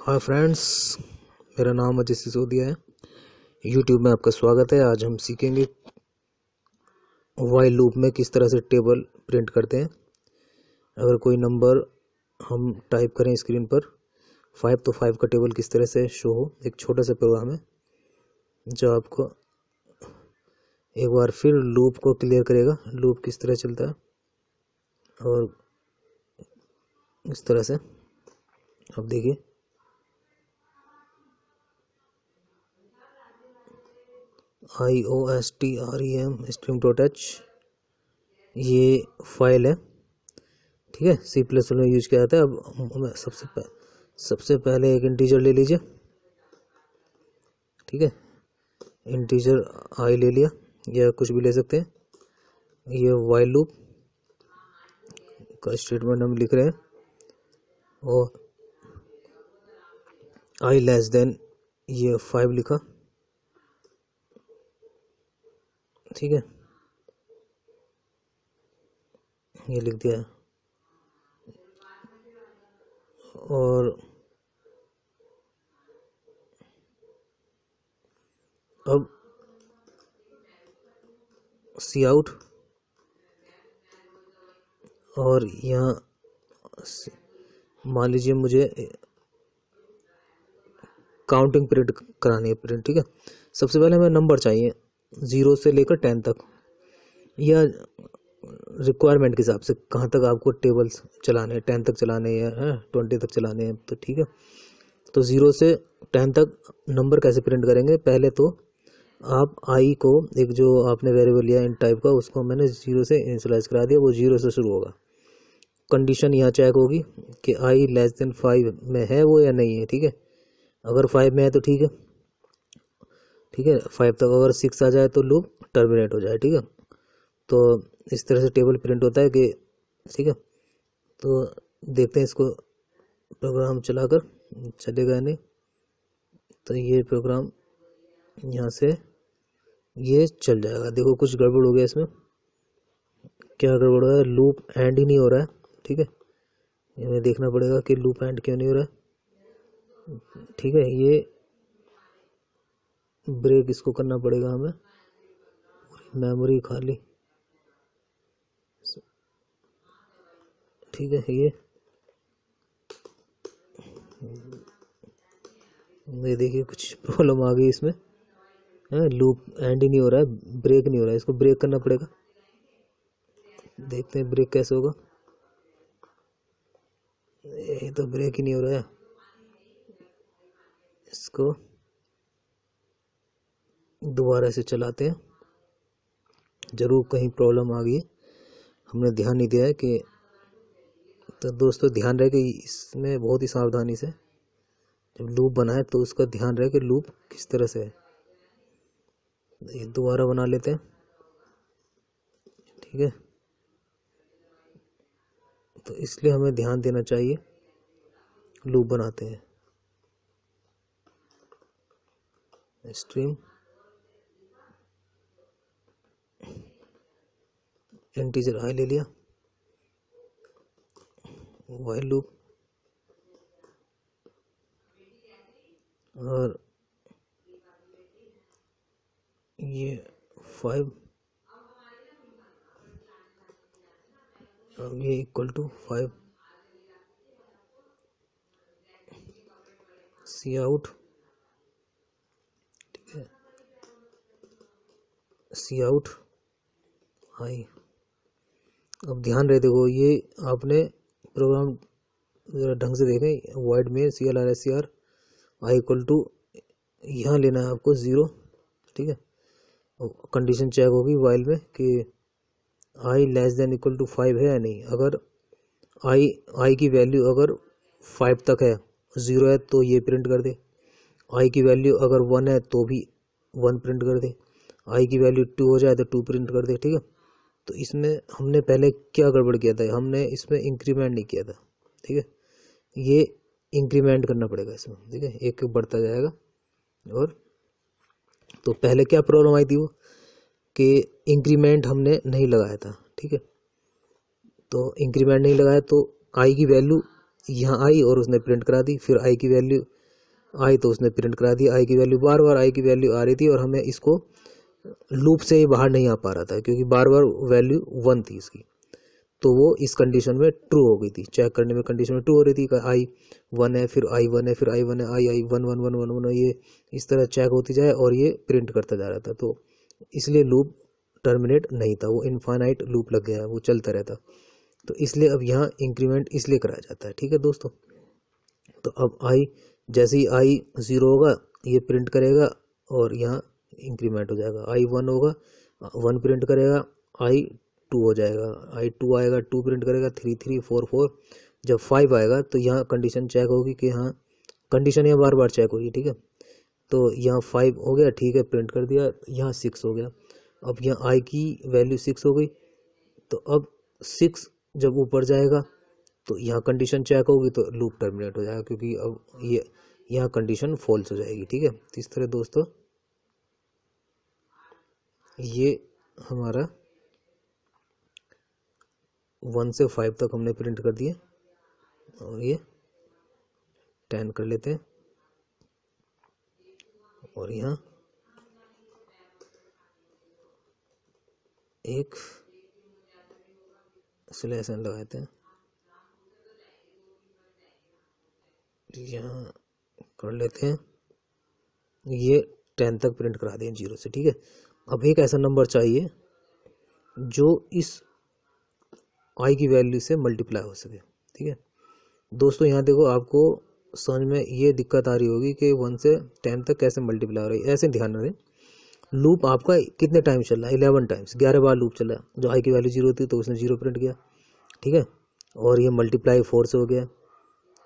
Hi friends, मेरा नाम अजय सिसोदिया है। यूट्यूब में आपका स्वागत है। आज हम सीखेंगे व्हाइल लूप में किस तरह से टेबल प्रिंट करते हैं। अगर कोई नंबर हम टाइप करें स्क्रीन पर 5 तो 5 का टेबल किस तरह से शो हो। एक छोटा सा प्रोग्राम है जो आपको एक बार फिर लूप को क्लियर करेगा, लूप किस तरह चलता है। और इस तरह से अब देखिए, IOSTREM ये फाइल है, ठीक है। C++ में यूज किया जाता है। अब हमें सबसे पहले एक इंटीजर ले लीजिए, ठीक है। इंटीजर आई ले लिया या कुछ भी ले सकते हैं। ये व्हाइल लूप का स्टेटमेंट हम लिख रहे हैं और आई लेस देन ये 5 लिखा, ठीक है। ये लिख दिया है और अब सी आउट और यहाँ मान लीजिए मुझे काउंटिंग प्रिंट करानी है, प्रिंट, ठीक है। सबसे पहले हमें नंबर चाहिए 0 से लेकर 10 तक, या रिक्वायरमेंट के हिसाब से कहाँ तक आपको टेबल्स चलाने हैं, 10 तक चलाने हैं या 20 तक चलाने हैं, तो ठीक है। तो 0 से 10 तक नंबर कैसे प्रिंट करेंगे। पहले तो आप आई को, एक जो आपने वेरिएबल लिया इन टाइप का, उसको मैंने 0 से इनिशियलाइज करा दिया, वो 0 से शुरू होगा। कंडीशन यहाँ चेक होगी कि आई लेस देन 5 में है वो या नहीं है, ठीक है। अगर 5 में है तो ठीक है, ठीक है। 5 तक अगर 6 आ जाए तो लूप टर्मिनेट हो जाए, ठीक है। तो इस तरह से टेबल प्रिंट होता है कि, ठीक है। तो देखते हैं इसको प्रोग्राम चलाकर चलेगा नहीं। तो ये प्रोग्राम यहाँ से ये चल जाएगा। देखो कुछ गड़बड़ हो गया इसमें। क्या गड़बड़ हो रहा है? लूप एंड ही नहीं हो रहा है, ठीक है। हमें देखना पड़ेगा कि लूप एंड क्यों नहीं हो रहा है, ठीक है। ये ब्रेक इसको करना पड़ेगा हमें, मेमोरी खाली, ठीक है। ये देखिए कुछ प्रॉब्लम आ गई इसमें, लूप एंड ही नहीं हो रहा है, ब्रेक नहीं हो रहा है। इसको ब्रेक करना पड़ेगा। देखते हैं ब्रेक कैसे होगा। ये तो ब्रेक ही नहीं हो रहा है। इसको दोबारा से चलाते हैं, जरूर कहीं प्रॉब्लम आ गई, हमने ध्यान नहीं दिया है कि। तो दोस्तों ध्यान रहे कि इसमें बहुत ही सावधानी से जब लूप बनाए तो उसका ध्यान रहे कि लूप किस तरह से है। ये दोबारा बना लेते हैं, ठीक है। तो इसलिए हमें ध्यान देना चाहिए लूप बनाते हैं। स्ट्रीम इंटीजर आई ले लिया, व्हाइल लूप और ये 5, अब ये इक्वल टू 5, सी आउट, ठीक है, सी आउट आई। अब ध्यान रहे, देखो ये आपने प्रोग्राम जरा ढंग से देखें। वाइड में CLRSCR आई इक्वल टू यहाँ लेना है आपको 0, ठीक है। कंडीशन चेक होगी वाइल में कि आई लेस देन इक्वल टू 5 है या नहीं। अगर आई की वैल्यू अगर 5 तक है, 0 है, तो ये प्रिंट कर दे। आई की वैल्यू अगर 1 है तो भी 1 प्रिंट कर दे। आई की वैल्यू 2 हो जाए तो 2 प्रिंट कर दे, ठीक है। तो इसमें हमने पहले क्या गड़बड़ किया था, हमने इसमें इंक्रीमेंट नहीं किया था, ठीक है। ये इंक्रीमेंट करना पड़ेगा इसमें, ठीक है। एक बढ़ता जाएगा। और तो पहले क्या प्रॉब्लम आई थी वो कि इंक्रीमेंट हमने नहीं लगाया था, ठीक है। तो इंक्रीमेंट नहीं लगाया तो आई की वैल्यू यहाँ आई और उसने प्रिंट करा दी। फिर आई की वैल्यू आई तो उसने प्रिंट करा दिया, आई की वैल्यू बार बार आई की वैल्यू आ रही थी और हमें इसको लूप से ही बाहर नहीं आ पा रहा था क्योंकि बार बार वैल्यू 1 थी इसकी, तो वो इस कंडीशन में ट्रू हो गई थी, चेक करने में कंडीशन में ट्रू हो रही थी कि आई 1 है, फिर आई 1 है, फिर आई 1 है, आई आई 1 1 1 1 1, ये इस तरह चेक होती जाए और ये प्रिंट करता जा रहा था, तो इसलिए लूप टर्मिनेट नहीं था, वो इनफाइनाइट लूप लग गया, वो चलता रहता। तो इसलिए अब यहाँ इंक्रीमेंट इसलिए कराया जाता है। ठीक है दोस्तों, तो अब आई जैसे ही आई 0 होगा ये प्रिंट करेगा और यहाँ इंक्रीमेंट हो जाएगा, आई 1 होगा 1 प्रिंट करेगा, आई 2 हो जाएगा, आई 2 आएगा 2 प्रिंट करेगा, 3 3 4 4, जब 5 आएगा तो यहाँ कंडीशन चेक होगी कि हाँ, कंडीशन यहाँ बार बार चेक होगी। ठीक है, तो यहाँ 5 हो गया, ठीक है प्रिंट कर दिया, यहाँ 6 हो गया, अब यहाँ आई की वैल्यू 6 हो गई, तो अब 6 जब ऊपर जाएगा तो यहाँ कंडीशन चेक होगी तो लूप टर्मिनेट हो जाएगा क्योंकि अब ये यहाँ कंडीशन फॉल्स हो जाएगी। ठीक है, तो इस तरह दोस्तों ये हमारा 1 से 5 तक हमने प्रिंट कर दिए और ये 10 कर लेते हैं और यहाँ एक स्लैश एन लगाते हैं, यहाँ कर लेते हैं, ये 10 तक प्रिंट करा दें 0 से। ठीक है, अब एक ऐसा नंबर चाहिए जो इस आई की वैल्यू से मल्टीप्लाई हो सके। ठीक है दोस्तों, यहाँ देखो आपको समझ में ये दिक्कत आ रही होगी कि 1 से 10 तक कैसे मल्टीप्लाई हो रही है। ऐसे ध्यान रखें, लूप आपका कितने टाइम चल रहा है, 11 टाइम्स, 11 बार लूप चला है। जो आई की वैल्यू 0 थी तो उसने 0 प्रिंट किया। ठीक है, और ये मल्टीप्लाई 4 से हो गया,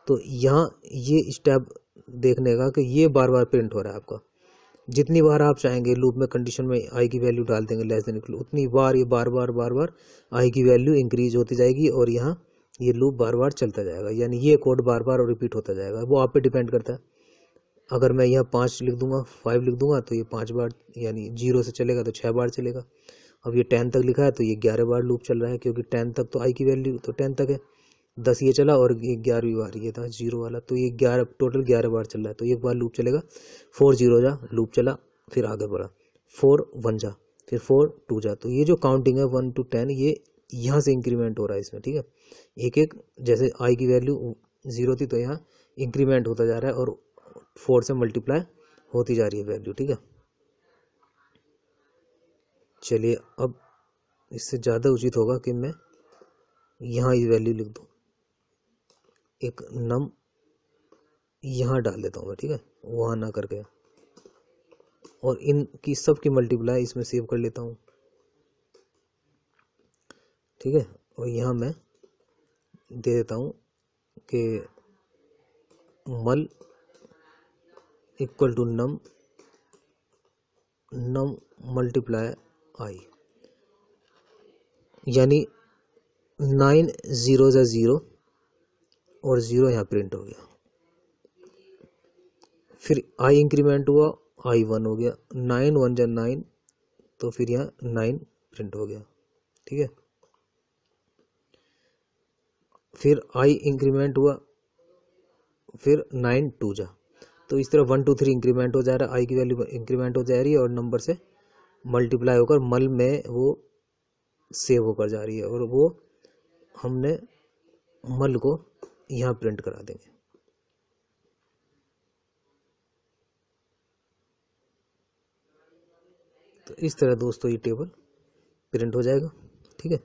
तो यहाँ ये स्टेप देखने का कि ये बार बार प्रिंट हो रहा है आपका, जितनी बार आप चाहेंगे लूप में कंडीशन में आई की वैल्यू डाल देंगे लेस देन इक्वल, उतनी बार ये बार बार आई की वैल्यू इंक्रीज होती जाएगी और यहाँ ये लूप बार बार चलता जाएगा, यानी ये कोड बार बार रिपीट होता जाएगा। वो आप पे डिपेंड करता है, अगर मैं यहाँ 5 लिख दूंगा 5 लिख दूंगा तो ये 5 बार, यानी 0 से चलेगा तो 6 बार चलेगा। अब ये 10 तक लिखा है तो ये 11 बार लूप चल रहा है क्योंकि 10 तक तो आई की वैल्यू तो 10 तक है, 10 ये चला और ये 11वीं बार ये था 0 वाला, तो ये 11 टोटल 11 बार चल रहा है, तो एक बार लूप चलेगा 4 0 जा लूप चला, फिर आगे बढ़ा 4 1 जा, फिर 4 2 जा, तो ये जो काउंटिंग है 1 to 10 ये यहाँ से इंक्रीमेंट हो रहा है इसमें। ठीक है, एक एक जैसे आई की वैल्यू 0 थी तो यहाँ इंक्रीमेंट होता जा रहा है और 4 से मल्टीप्लाई होती जा रही है वैल्यू। ठीक है, चलिए अब इससे ज़्यादा उचित होगा कि मैं यहाँ ये वैल्यू लिख दूँ, एक नम यहाँ डाल देता हूँ मैं। ठीक है, वहाँ ना करके, और इनकी सब की मल्टीप्लाई इसमें सेव कर लेता हूँ। ठीक है, और यहाँ मैं दे देता हूँ कि मल इक्वल टू नम मल्टीप्लाई आई, यानी 9 0 जा 0 और 0 यहाँ प्रिंट हो गया, फिर आई इंक्रीमेंट हुआ आई 1 हो गया, 9 1 जा 9 तो फिर यहाँ 9 प्रिंट हो गया। ठीक है, फिर आई इंक्रीमेंट हुआ, फिर 9 2 जा, तो इस तरह 1 2 3 इंक्रीमेंट हो जा रहा है, आई की वैल्यू इंक्रीमेंट हो जा रही है और नंबर से मल्टीप्लाई होकर मल में वो सेव होकर जा रही है, और वो हमने मल को यहाँ प्रिंट करा देंगे। तो इस तरह दोस्तों ये टेबल प्रिंट हो जाएगा। ठीक है,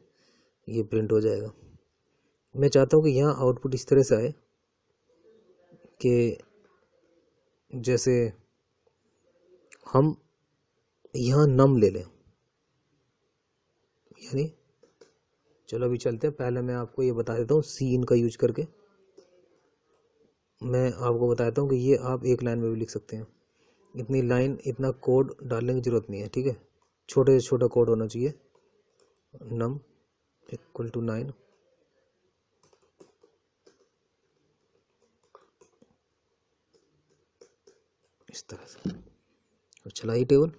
ये प्रिंट हो जाएगा। मैं चाहता हूँ कि यहाँ आउटपुट इस तरह से आए कि जैसे हम यहाँ नम ले लें, यानी चलो अभी चलते हैं, पहले मैं आपको ये बता देता हूँ सी इन का यूज करके मैं आपको बताता हूँ कि ये आप एक लाइन में भी लिख सकते हैं, इतनी लाइन इतना कोड डालने की जरूरत नहीं है। ठीक है, छोटे से छोटा कोड होना चाहिए, नम इक्वल टू 9, इस तरह से, और चलाइए टेबल।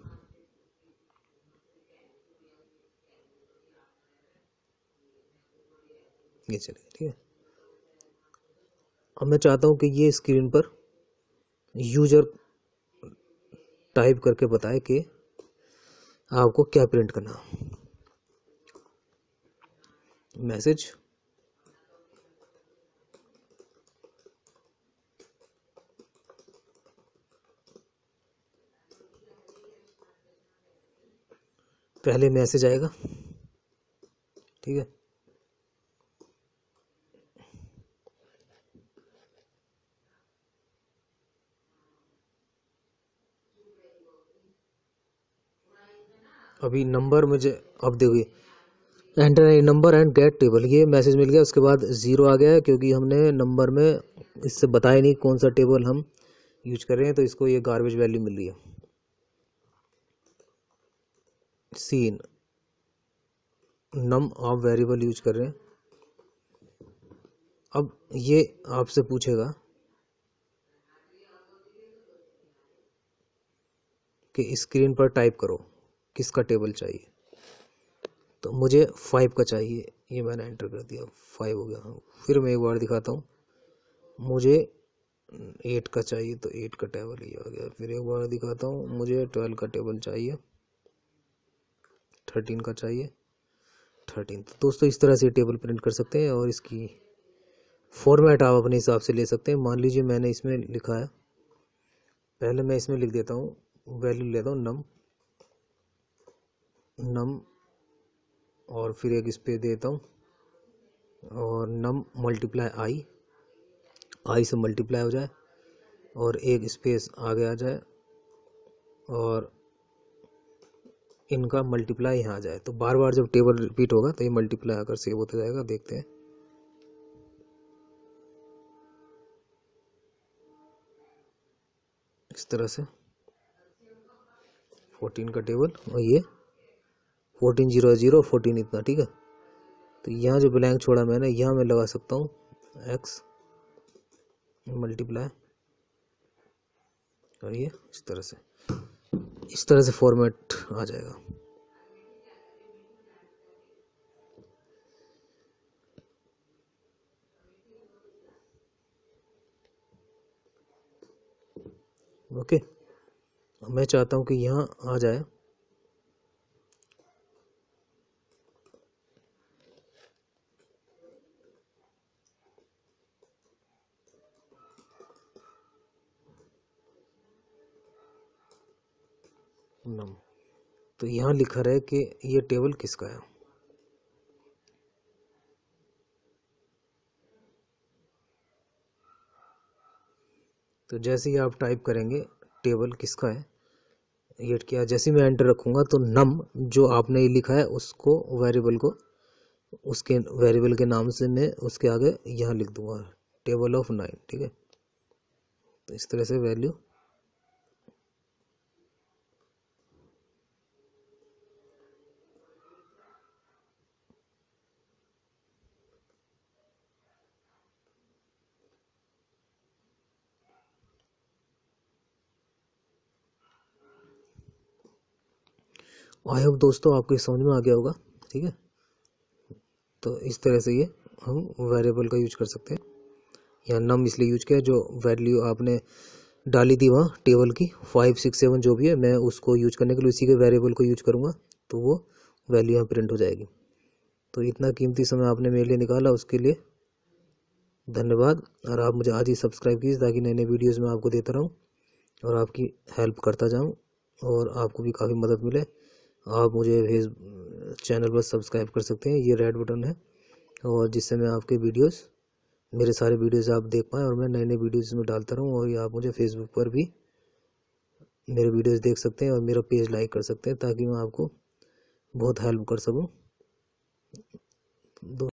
ये चलिए, ठीक है, अब मैं चाहता हूँ कि ये स्क्रीन पर यूजर टाइप करके बताए कि आपको क्या प्रिंट करना। मैसेज पहले मैसेज आएगा, ठीक है। अभी नंबर मुझे, अब देखिए enter a number and get table, ये मैसेज मिल गया। उसके बाद 0 आ गया है क्योंकि हमने नंबर में इससे बताया नहीं कौन सा टेबल हम यूज कर रहे हैं, तो इसको ये गार्बेज वैल्यू मिल रही है। सीन नम आप वेरिएबल यूज कर रहे हैं। अब ये आपसे पूछेगा कि स्क्रीन पर टाइप करो किसका टेबल चाहिए, तो मुझे 5 का चाहिए, ये मैंने एंटर कर दिया, 5 हो गया। फिर मैं एक बार दिखाता हूँ, मुझे 8 का चाहिए, तो 8 का टेबल ये आ गया। फिर एक बार दिखाता हूँ, मुझे 12 का टेबल चाहिए, 13 का चाहिए, 13। तो दोस्तों इस तरह से टेबल प्रिंट कर सकते हैं और इसकी फॉर्मेट आप अपने हिसाब से ले सकते हैं। मान लीजिए मैंने इसमें लिखा है, पहले मैं इसमें लिख देता हूँ, वैल्यू लेता हूँ नम और फिर एक इस पे देता हूँ और नम मल्टीप्लाई आई से मल्टीप्लाई हो जाए और एक स्पेस आगे आ जाए और इनका मल्टीप्लाई यहाँ आ जाए। तो बार बार जब टेबल रिपीट होगा तो ये मल्टीप्लाई आकर सेव होता जाएगा। देखते हैं, इस तरह से 14 का टेबल और ये 14 0 0 14 इतना, ठीक है। तो यहाँ जो ब्लैंक छोड़ा मैंने, यहाँ मैं लगा सकता हूँ x मल्टीप्लाई और ये इस तरह से फॉर्मेट आ जाएगा। ओके, मैं चाहता हूँ कि यहाँ आ जाए नम, तो यहाँ लिखा रहे कि ये टेबल किसका है। तो जैसे ही आप टाइप करेंगे टेबल किसका है, ये क्या, जैसे मैं एंटर रखूंगा तो नम जो आपने लिखा है उसको वेरिएबल को, उसके वेरिएबल के नाम से मैं उसके आगे यहाँ लिख दूंगा टेबल ऑफ 9, ठीक है। तो इस तरह से वैल्यू आई होप दोस्तों आपको समझ में आ गया होगा, ठीक है। तो इस तरह से ये हम वेरिएबल का यूज कर सकते हैं। यहाँ नम इसलिए यूज किया, जो वैल्यू आपने डाली थी वहाँ टेबल की 5 6 7 जो भी है, मैं उसको यूज करने के लिए उसी के वेरिएबल को यूज करूँगा, तो वो वैल्यू यहाँ प्रिंट हो जाएगी। तो इतना कीमती समय आपने मेरे लिए निकाला, उसके लिए धन्यवाद। और आप मुझे आज ही सब्सक्राइब कीजिए ताकि नए नए वीडियोज़ में आपको देता रहूँ और आपकी हेल्प करता जाऊँ और आपको भी काफ़ी मदद मिले। आप मुझे चैनल पर सब्सक्राइब कर सकते हैं, ये रेड बटन है, और जिससे मैं आपके वीडियोस, मेरे सारे वीडियोस आप देख पाएँ और मैं नए नए वीडियोस में डालता रहूँ। और ये आप मुझे फेसबुक पर भी मेरे वीडियोस देख सकते हैं और मेरा पेज लाइक कर सकते हैं ताकि मैं आपको बहुत हेल्प कर सकूँ।